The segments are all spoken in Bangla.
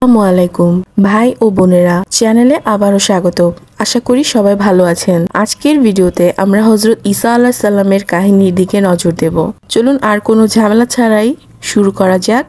আসসালামু আলাইকুম ভাই ও বোনেরা, চ্যানেলে আবারও স্বাগত। আশা করি সবাই ভালো আছেন। আজকের ভিডিওতে আমরা হযরত ঈসা আলাইহিস সালামের কাহিনীর দিকে নজর দেব। চলুন আর কোনো ঝামেলা ছাড়াই শুরু করা যাক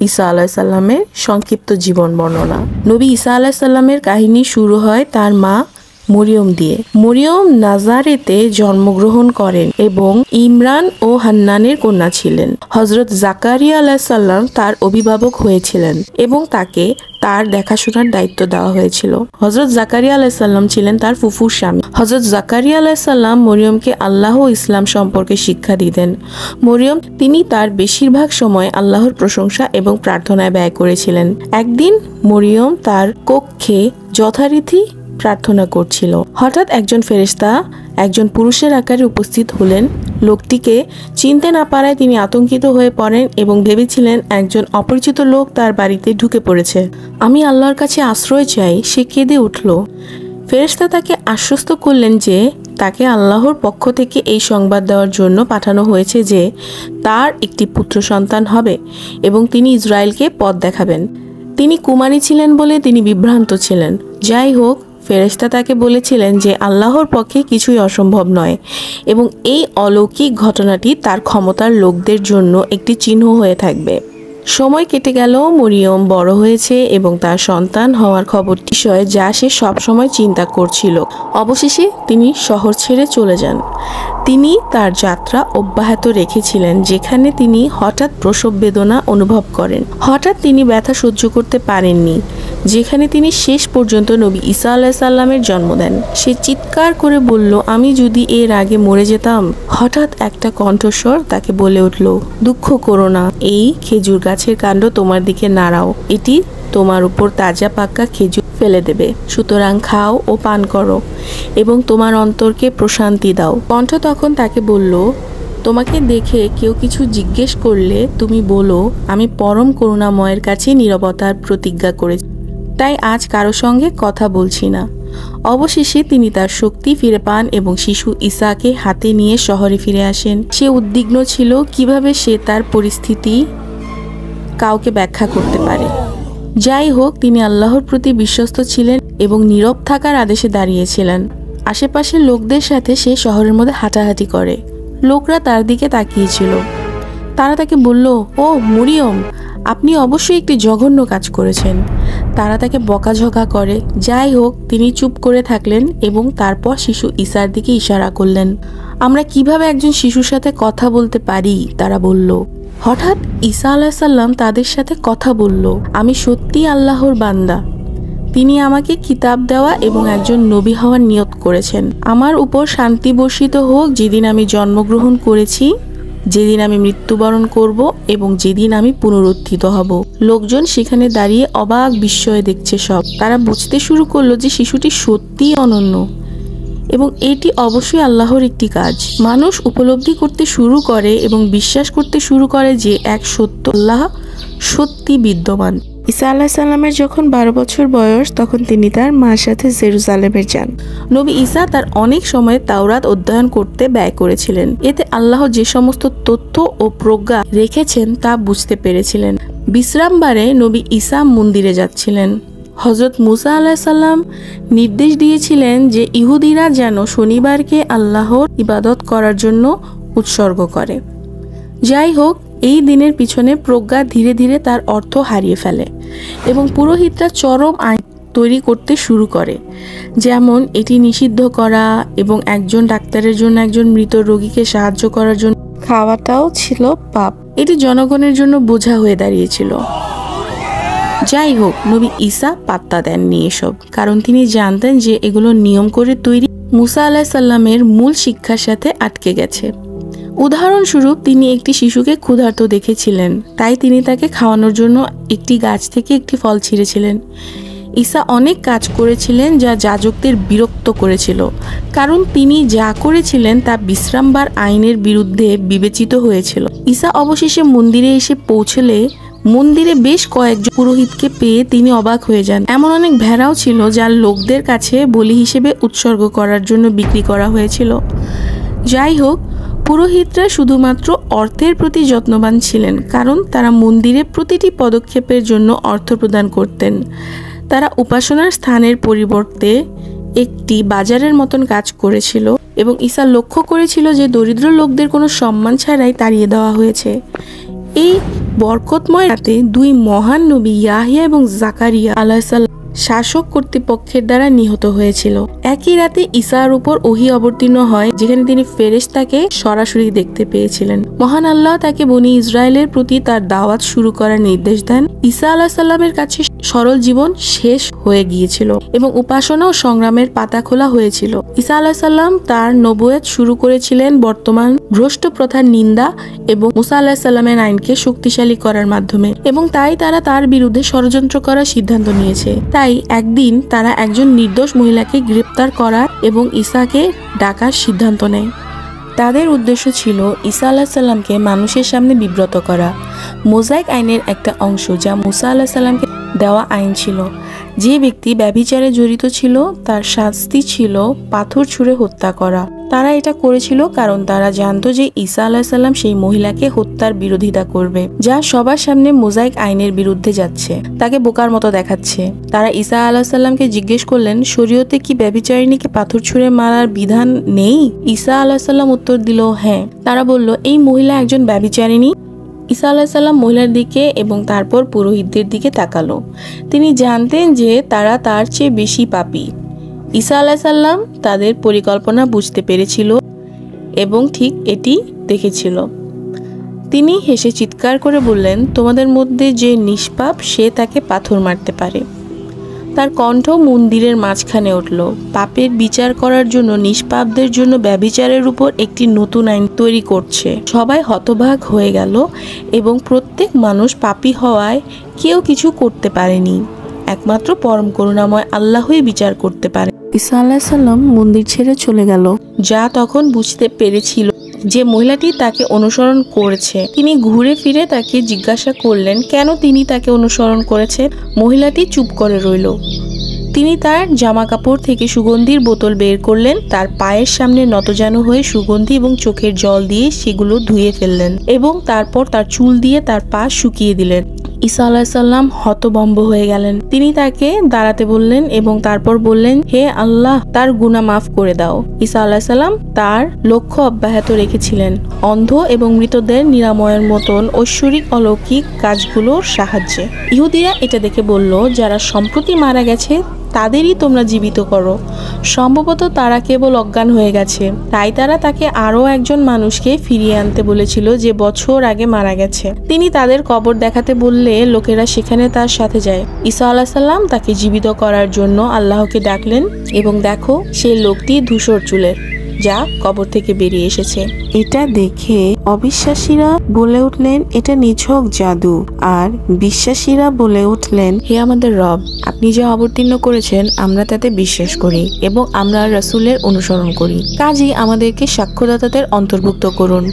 ঈসা আলাইহিস সালামের সংক্ষিপ্ত জীবন বর্ণনা। নবী ঈসা আলাইহিস সালামের কাহিনী শুরু হয় তার মা মরিয়ম দিয়ে। মরিয়ম নাজারেতে জন্মগ্রহণ করেন এবং ইমরান ও হান্নানের কন্যা ছিলেন। হযরত জাকারিয়া আলাইহিস সালাম তার অভিভাবক হয়েছিলেন এবং তাকে তার দেখাশোনার দায়িত্ব দেওয়া হয়েছিল। হযরত জাকারিয়া আলাইহিস সালাম ছিলেন তার ফুফুর স্বামী। হযরত জাকারিয়া আলাইহিস সালাম মরিয়মকে আল্লাহ ও ইসলাম সম্পর্কে শিক্ষা দিতেন। মরিয়ম তিনি তার বেশিরভাগ সময় আল্লাহর প্রশংসা এবং প্রার্থনায় ব্যয় করেছিলেন। একদিন মরিয়ম তার কক্ষে যথারীতি প্রার্থনা করছিল। হঠাৎ একজন ফেরেশতা একজন পুরুষের আকারে উপস্থিত হলেন। লোকটিকে চিনতে না পারায় তিনি আতঙ্কিত হয়ে পড়েন এবং ভেবেছিলেন একজন অপরিচিত লোক তার বাড়িতে ঢুকে পড়েছে। আমি আল্লাহর কাছে আশ্রয় চাই, সে কেঁদে উঠল। ফেরেশতা তাকে আশ্বস্ত করলেন যে তাকে আল্লাহর পক্ষ থেকে এই সংবাদ দেওয়ার জন্য পাঠানো হয়েছে যে তার একটি পুত্র সন্তান হবে এবং তিনি ইসরায়েলকে পথ দেখাবেন। তিনি কুমারী ছিলেন বলে তিনি বিভ্রান্ত ছিলেন। যাই হোক, ফেরেশতা তাকে বলেছিলেন যে আল্লাহর পক্ষে কিছুই অসম্ভব নয় এবং এই অলৌকিক ঘটনাটি তার ক্ষমতার লোকদের জন্য একটি চিহ্ন হয়ে থাকবে। সময় কেটে গেল, মরিয়ম বড় হয়েছে এবং তার সন্তান হওয়ার খবর বিষয়ে যা সে সবসময় চিন্তা করছিল। অবশেষে তিনি শহর ছেড়ে চলে যান। তিনি তার যাত্রা অব্যাহত রেখেছিলেন, যেখানে তিনি হঠাৎ প্রসব বেদনা অনুভব করেন। হঠাৎ তিনি ব্যথা সহ্য করতে পারেননি, যেখানে তিনি শেষ পর্যন্ত নবী ঈসা আলাইহিস সালামের জন্ম দেন। সে চিৎকার করে বলল, আমি যদি এর আগে মরে যেতাম। হঠাৎ একটা কণ্ঠস্বর তাকে বলে উঠল, দুঃখ করো না, এই খেজুর গাছের কাণ্ড তোমার দিকে নাড়াও, এটি তোমার উপর তাজা পাকা খেজুর ফেলে দেবে। সুতরাং খাও ও পান করো এবং তোমার অন্তরকে প্রশান্তি দাও। কণ্ঠ তখন তাকে বলল, তোমাকে দেখে কেউ কিছু জিজ্ঞেস করলে তুমি বলো, আমি পরম করুণাময়ের কাছে নীরবতার প্রতিজ্ঞা করেছি, তাই আজ কারো সঙ্গে কথা বলছি না। অবশেষে তিনি তার শক্তি ফিরে পান এবং শিশু ঈসাকে হাতে নিয়ে শহরে ফিরে আসেন। সে উদ্বিগ্ন ছিল কিভাবে সে তার পরিস্থিতি কাউকে ব্যাখ্যা করতে পারে। যাই হোক, তিনি আল্লাহর প্রতি বিশ্বস্ত ছিলেন এবং নীরব থাকার আদেশে দাঁড়িয়েছিলেন। আশেপাশের লোকদের সাথে সে শহরের মধ্যে হাঁটাহাঁটি করে। লোকরা তার দিকে তাকিয়েছিল। তারা তাকে বলল, ও মরিয়ম, আপনি অবশ্যই একটি জঘন্য কাজ করেছেন। তারা তাকে বকাঝকা করে। যাই হোক, তিনি চুপ করে থাকলেন এবং তারপর শিশু ঈসার দিকে ইশারা করলেন। আমরা কিভাবে একজন শিশুর সাথে কথা বলতে পারি, তারা বলল। হঠাৎ ঈসা আলাইহিস সালাম তাদের সাথে কথা বলল, আমি সত্যি আল্লাহর বান্দা। তিনি আমাকে কিতাব দেওয়া এবং একজন নবী হওয়ার নিয়ত করেছেন। আমার উপর শান্তি বর্ষিত হোক যেদিন আমি জন্মগ্রহণ করেছি, যেদিন আমি মৃত্যুবরণ করব এবং যেদিন আমি পুনরুত্থিত হব। লোকজন সেখানে দাঁড়িয়ে অবাক বিস্ময়ে দেখছে সব। তারা বুঝতে শুরু করলো যে শিশুটি সত্যিই অনন্য এবং এটি অবশ্যই আল্লাহর একটি কাজ। মানুষ উপলব্ধি করতে শুরু করে এবং বিশ্বাস করতে শুরু করে যে এক সত্য আল্লাহ সত্যি বিদ্যমান। ঈসা আলাইহিস সালামের যখন 12 বছর বয়স, তখন তিনি তার মার সাথে জেরুজালেমে যান। নবী ঈসা তার অনেক সময় তাওরাত অধ্যয়ন করতে ব্যয় করেছিলেন। এতে আল্লাহ যে সমস্ত তথ্য ও প্রজ্ঞা রেখেছেন তা বুঝতে পেরেছিলেন। বিশ্রামবারে নবী ঈসা মন্দিরে যাচ্ছিলেন। হযরত মুসা আলাইহিস সালাম নির্দেশ দিয়েছিলেন যে ইহুদিরা যেন শনিবারকে আল্লাহর ইবাদত করার জন্য উৎসর্গ করে। যাই হোক, এই দিনের পিছনে প্রজ্ঞা ধীরে ধীরে তার অর্থ হারিয়ে ফেলে এবং পুরোহিতরা চরম আইন তৈরি করতে শুরু করে, যেমন এটি নিষিদ্ধ করা এবং একজন ডাক্তারের জন্য একজন মৃত রোগীকে সাহায্য করার জন্য খাওয়াটাও ছিল পাপ। এটি জনগণের জন্য বোঝা হয়ে দাঁড়িয়েছিল। যাই হোক, নবী ঈসা পাত্তা দেননি এসব, কারণ তিনি জানতেন যে এগুলো নিয়ম করে তৈরি মুসা আলাইহিস সালামের মূল শিক্ষার সাথে আটকে গেছে। উদাহরণস্বরূপ, তিনি একটি শিশুকে ক্ষুধার্ত দেখেছিলেন, তাই তিনি তাকে খাওয়ানোর জন্য একটি গাছ থেকে একটি ফল ছিঁড়েছিলেন। ঈসা অনেক কাজ করেছিলেন যা যাজকদের বিরক্ত করেছিল, কারণ তিনি যা করেছিলেন তা বিশ্রামবার আইনের বিরুদ্ধে বিবেচিত হয়েছিল। ঈসা অবশেষে মন্দিরে এসে পৌঁছলে মন্দিরে বেশ কয়েকজন পুরোহিতকে পেয়ে তিনি অবাক হয়ে যান। এমন অনেক ভেড়াও ছিল যা লোকদের কাছে বলি হিসেবে উৎসর্গ করার জন্য বিক্রি করা হয়েছিল। যাই হোক, পুরোহিতরা শুধুমাত্র অর্থের প্রতি যত্নবান ছিলেন, কারণ তারা মন্দিরে প্রতিটি পদক্ষেপের জন্য অর্থ প্রদান করতেন। তারা উপাসনার স্থানের পরিবর্তে একটি বাজারের মতন কাজ করেছিল এবং ঈসা লক্ষ্য করেছিল যে দরিদ্র লোকদের কোনো সম্মান ছাড়াই তাড়িয়ে দেওয়া হয়েছে। এই বরকতময় রাতে দুই মহান নবী ইয়াহিয়া এবং জাকারিয়া আলাইহিসসালাম শাসক কর্তৃপক্ষের দ্বারা নিহত হয়েছিল। একই রাতে ঈসার উপর ওহী অবতীর্ণ হয়, যেখানে তিনি ফেরেশতাকে সরাসরি দেখতে পেয়েছিলেন। মহান আল্লাহ তাকে বনি ইসরায়েলের প্রতি তার দাওয়াত শুরু করার নির্দেশ দেন। ঈসা আলাইহিস সালামের কাছে সরল জীবন শেষ হয়ে গিয়েছিল এবং উপাসনা ও সংগ্রামের পাতা খোলা হয়েছিল। ঈসা আলাইহিস সালাম তার নবুয়ত শুরু করেছিলেন বর্তমান ভ্রষ্ট প্রথার নিন্দা এবং মুসা আলাইহিস সালামের আইনকে শক্তিশালী করার মাধ্যমে, এবং তাই তারা তার বিরুদ্ধে ষড়যন্ত্র করার সিদ্ধান্ত নিয়েছে। তাই একদিন তারা একজন নির্দোষ মহিলাকে গ্রেপ্তার করার এবং ঈসাকে ডাকার সিদ্ধান্ত নেয়। তাদের উদ্দেশ্য ছিল ঈসা আলাইহিস সালামকে মানুষের সামনে বিব্রত করা। মোজাইক আইনের একটা অংশ, যা মুসা আলাইহিস সালামকে দেওয়া আইন ছিল। যে ব্যক্তি ব্যভিচারে জড়িত ছিল তার শাস্তি ছিল পাথর ছুঁড়ে হত্যা করা। তারা এটা করেছিল কারণ তারা জানতো যে ঈসা আলাইহিস সালাম সেই মহিলাকে হত্যার বিরোধিতা করবে, যা সবার সামনে মোজাইক আইনের বিরুদ্ধে যাচ্ছে, তাকে বোকার মতো দেখাচ্ছে। তারা ঈসা আলাইহিস সালামকে জিজ্ঞেস করলেন, শরীয়তে কি ব্যভিচারিণীকে পাথর ছুঁড়ে মারার বিধান নেই? ঈসা আলাইহিস সালাম উত্তর দিল, হ্যাঁ। তারা বলল, এই মহিলা একজন ব্যভিচারিণী। ঈসা আলাইহিস সালাম মহিলার দিকে এবং তারপর পুরোহিতদের দিকে তাকালো। তিনি জানতেন যে তারা তার চেয়ে বেশি পাপী। ঈসা আলাইহিস সালাম তাদের পরিকল্পনা বুঝতে পেরেছিল এবং ঠিক এটি দেখেছিল। তিনি হেসে চিৎকার করে বললেন, তোমাদের মধ্যে যে নিষ্পাপ সে তাকে পাথর মারতে পারে। তার কণ্ঠ মন্দিরের মাঝখানে উঠল। পাপের বিচার করার জন্য নিষ্পাপদের জন্য ব্যভিচারের উপর একটি নতুন আইন তৈরি করছে। সবাই হতবাক হয়ে গেল এবং প্রত্যেক মানুষ পাপী হওয়ায় কেউ কিছু করতে পারেনি। একমাত্র পরম করুণাময় আল্লাহই বিচার করতে পারে। ঈসা আলাইহিস সালাম মন্দির ছেড়ে চলে গেল। যা তখন বুঝতে পেরেছিল যে মহিলাটি তাকে অনুসরণ করেছে। তিনি ঘুরে ফিরে তাকে জিজ্ঞাসা করলেন কেন তিনি তাকে অনুসরণ করেছে। মহিলাটি চুপ করে রইল। তিনি তার জামা কাপড় থেকে সুগন্ধির বোতল বের করলেন, তার পায়ের সামনে নতজানু হয়ে সুগন্ধি এবং চোখের জল দিয়ে সেগুলো ধুয়ে ফেললেন এবং তারপর তার চুল দিয়ে তার পা শুকিয়ে দিলেন। ঈসা আলাইহিস সালাম হতভম্ব হয়ে গেলেন। তিনি তাকে দাঁড়াতে বললেন এবং তারপর বললেন, হে আল্লাহ, তার গুনাহ মাফ করে দাও। ঈসা আলাইহিস সালাম তার লক্ষ্য অব্যাহত রেখেছিলেন, অন্ধ এবং মৃতদের নিরাময়ের মতন ঐশ্বরিক অলৌকিক কাজগুলোর সাহায্যে। ইহুদিরা এটা দেখে বলল, যারা সম্প্রতি মারা গেছে তাদেরই তোমরা জীবিত করো। সম্ভবত তারা কেবল অজ্ঞান হয়ে গেছে, তাই তারা তাকে আরও একজন মানুষকে ফিরিয়ে আনতে বলেছিল যে বছর আগে মারা গেছে। তিনি তাদের কবর দেখাতে বললে লোকেরা সেখানে তার সাথে যায়। ঈসা আলাইহিস সালাম তাকে জীবিত করার জন্য আল্লাহকে ডাকলেন এবং দেখো, সেই লোকটি ধূসর চুলের, যা কবর থেকে বেরিয়ে এসেছে। এটা দেখে অবিশ্বাসীরা বলে উঠলেন, এটা নিছক জাদু। আর বিশ্বাসীরা বলে উঠলেন, হে আমাদের রব, আপনি যা অবতীর্ণ করেছেন আমরা তাতে বিশ্বাস করি এবং আমরা রাসূলের অনুসরণ করি। কাজেই আমাদেরকে সাক্ষ্যদাতাদের অন্তর্ভুক্ত করুন।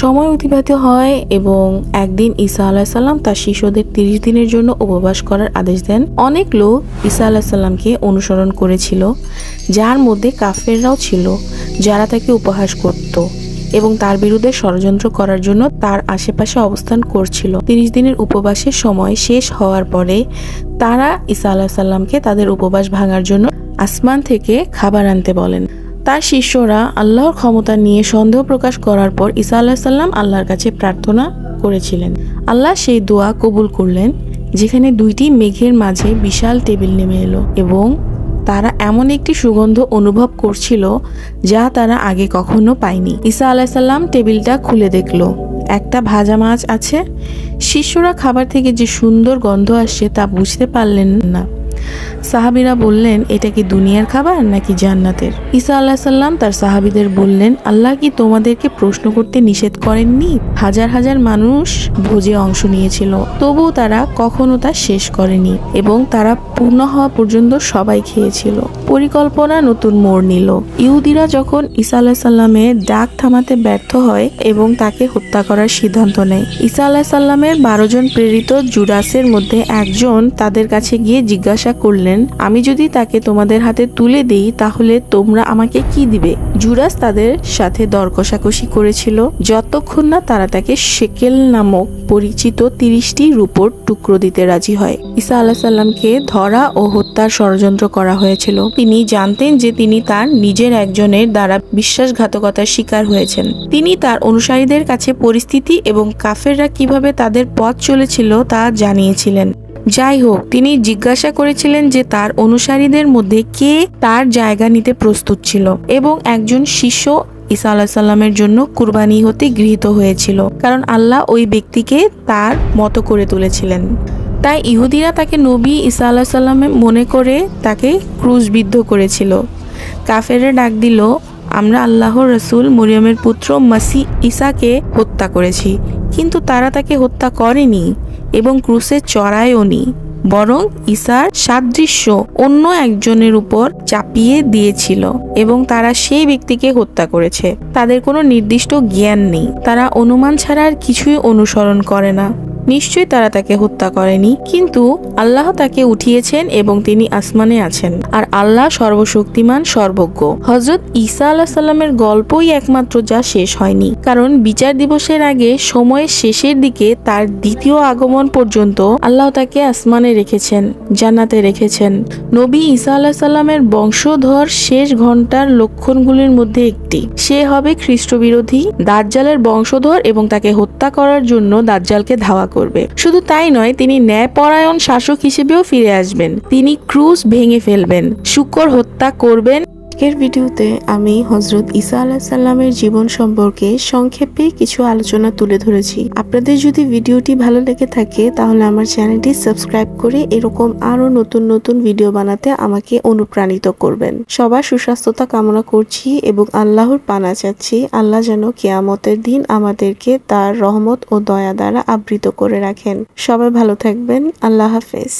সময় অতিবাহিত হয় এবং একদিন ঈসা আলাইহিস সালাম তার শিষ্যদের 30 দিনের জন্য উপবাস করার আদেশ দেন। অনেক লোক ঈসা আলাইহিস সালামকে অনুসরণ করেছিল, যার মধ্যে কাফেররাও ছিল, যারা তাকে উপহাস করত এবং তার বিরুদ্ধে ষড়যন্ত্র করার জন্য তার আশেপাশে অবস্থান করছিল। 30 দিনের উপবাসের সময় শেষ হওয়ার পরে তারা ঈসা আলাইহিস সালামকে তাদের উপবাস ভাঙার জন্য আসমান থেকে খাবার আনতে বলেন। তার শিষ্যরা আল্লাহর ক্ষমতা নিয়ে সন্দেহ প্রকাশ করার পর ঈসা আলাইহিস সালাম আল্লাহর কাছে প্রার্থনা করেছিলেন। আল্লাহ সেই দোয়া কবুল করলেন, যেখানে 2টি মেঘের মাঝে বিশাল টেবিল নেমে এলো এবং তারা এমন একটি সুগন্ধ অনুভব করছিল যা তারা আগে কখনো পায়নি। ঈসা আলাইহিস সালাম টেবিলটা খুলে দেখলো, একটা ভাজা মাছ আছে। শিষ্যরা খাবার থেকে যে সুন্দর গন্ধ আসছে তা বুঝতে পারলেন না। সাহাবীরা বললেন, এটা কি দুনিয়ার খাবার নাকি জান্নাতের? ঈসা আলাইহিস সালাম তার সাহাবীদের বললেন, আল্লাহ কি তোমাদেরকে প্রশ্ন করতে নিষেধ করেননি? হাজার হাজার মানুষ ভোজে অংশ নিয়েছিল, তবুও তারা কখনো তা শেষ করেনি এবং তারা পূর্ণ হওয়া পর্যন্ত সবাই খেয়েছিল। পরিকল্পনা নতুন মোড় নিল। ইহুদিরা যখন ঈসা আলাইহিস সালামের ডাক থামাতে ব্যর্থ হয় এবং তাকে হত্যা করার সিদ্ধান্ত নেয়, ঈসা আলাইহিস সালামের 12 জন প্রেরিত জুডাসের মধ্যে একজন তাদের কাছে গিয়ে জিজ্ঞাসা জিজ্ঞাসা করলেন, আমি যদি তাকে তোমাদের হাতে তুলে দিই তাহলে তোমরা আমাকে কি দিবে? জুরাস তাদের সাথে দর কষাকষি করেছিল যতক্ষণ না তারা তাকে শেকেল নামক পরিচিত 30টি রূপোর টুকরো দিতে রাজি হয়। ঈসা আলাইহিস সালামকে ধরা ও হত্যার ষড়যন্ত্র করা হয়েছিল। তিনি জানতেন যে তিনি তার নিজের একজনের দ্বারা বিশ্বাসঘাতকতার শিকার হয়েছেন। তিনি তার অনুসারীদের কাছে পরিস্থিতি এবং কাফেররা কিভাবে তাদের পথ চলেছিল তা জানিয়েছিলেন। যাই হোক, তিনি জিজ্ঞাসা করেছিলেন যে তার অনুসারীদের মধ্যে কে তার জায়গা নিতে প্রস্তুত ছিল, এবং একজন শিষ্য ঈসা আলাইহিস সালামের জন্য কুরবানি হতে গৃহীত হয়েছিল, কারণ আল্লাহ ওই ব্যক্তিকে তার মতো করে তুলেছিলেন। তাই ইহুদিরা তাকে নবী ঈসা আলাইহিস সালাম মনে করে তাকে ক্রুশবিদ্ধ করেছিল। কাফেররা ডাক দিল, আমরা আল্লাহর রাসূল মরিয়মের পুত্র মাসিহ ঈসাকে হত্যা করেছি, কিন্তু তারা তাকে হত্যা করেনি এবং ক্রুশে চড়ায়ওনি, বরং ঈসার সাদৃশ্য অন্য একজনের উপর চাপিয়ে দিয়েছিল এবং তারা সেই ব্যক্তিকে হত্যা করেছে। তাদের কোনো নির্দিষ্ট জ্ঞান নেই, তারা অনুমান ছাড়া আর কিছুই অনুসরণ করে না। নিশ্চয়ই তারা তাকে হত্যা করেনি, কিন্তু আল্লাহ তাকে উঠিয়েছেন এবং তিনি আসমানে আছেন, আর আল্লাহ সর্বশক্তিমান সর্বজ্ঞ। হযরত ঈসা আলাইহিস সালামের গল্পই একমাত্র যা শেষ হয়নি, কারণ বিচার দিবসের আগে সময়ের শেষের দিকে তার দ্বিতীয় আগমন পর্যন্ত আল্লাহ তাকে আসমানে রেখেছেন, জান্নাতে রেখেছেন। নবী ঈসা আলাইহিস সালামের বংশধর শেষ ঘন্টার লক্ষণগুলির মধ্যে একটি, সে হবে খ্রিস্ট বিরোধী, দাজ্জালের বংশধর এবং তাকে হত্যা করার জন্য দাজ্জালকে ধাওয়া করবে। শুধু তাই নয়, তিনি ন্যায়পরায়ণ শাসক হিসেবেও ফিরে আসবেন। তিনি ক্রুশ ভেঙে ফেলবেন, শূকর হত্যা করবেন। আজকের ভিডিওতে আমি হযরত ঈসা আলাইহিস সালামের জীবন সম্পর্কে সংক্ষেপে কিছু আলোচনা তুলে ধরেছি। আপনাদের যদি ভিডিওটি ভালো লেগে থাকে তাহলে আমার চ্যানেলটি সাবস্ক্রাইব করে এরকম আরো নতুন নতুন ভিডিও বানাতে আমাকে অনুপ্রাণিত করবেন। সবার সুস্বাস্থ্যতা কামনা করছি এবং আল্লাহর পানা চাচ্ছি, আল্লাহ যেন কিয়ামতের দিন আমাদেরকে তার রহমত ও দয়া দ্বারা আবৃত করে রাখেন। সবাই ভালো থাকবেন। আল্লাহ হাফেজ।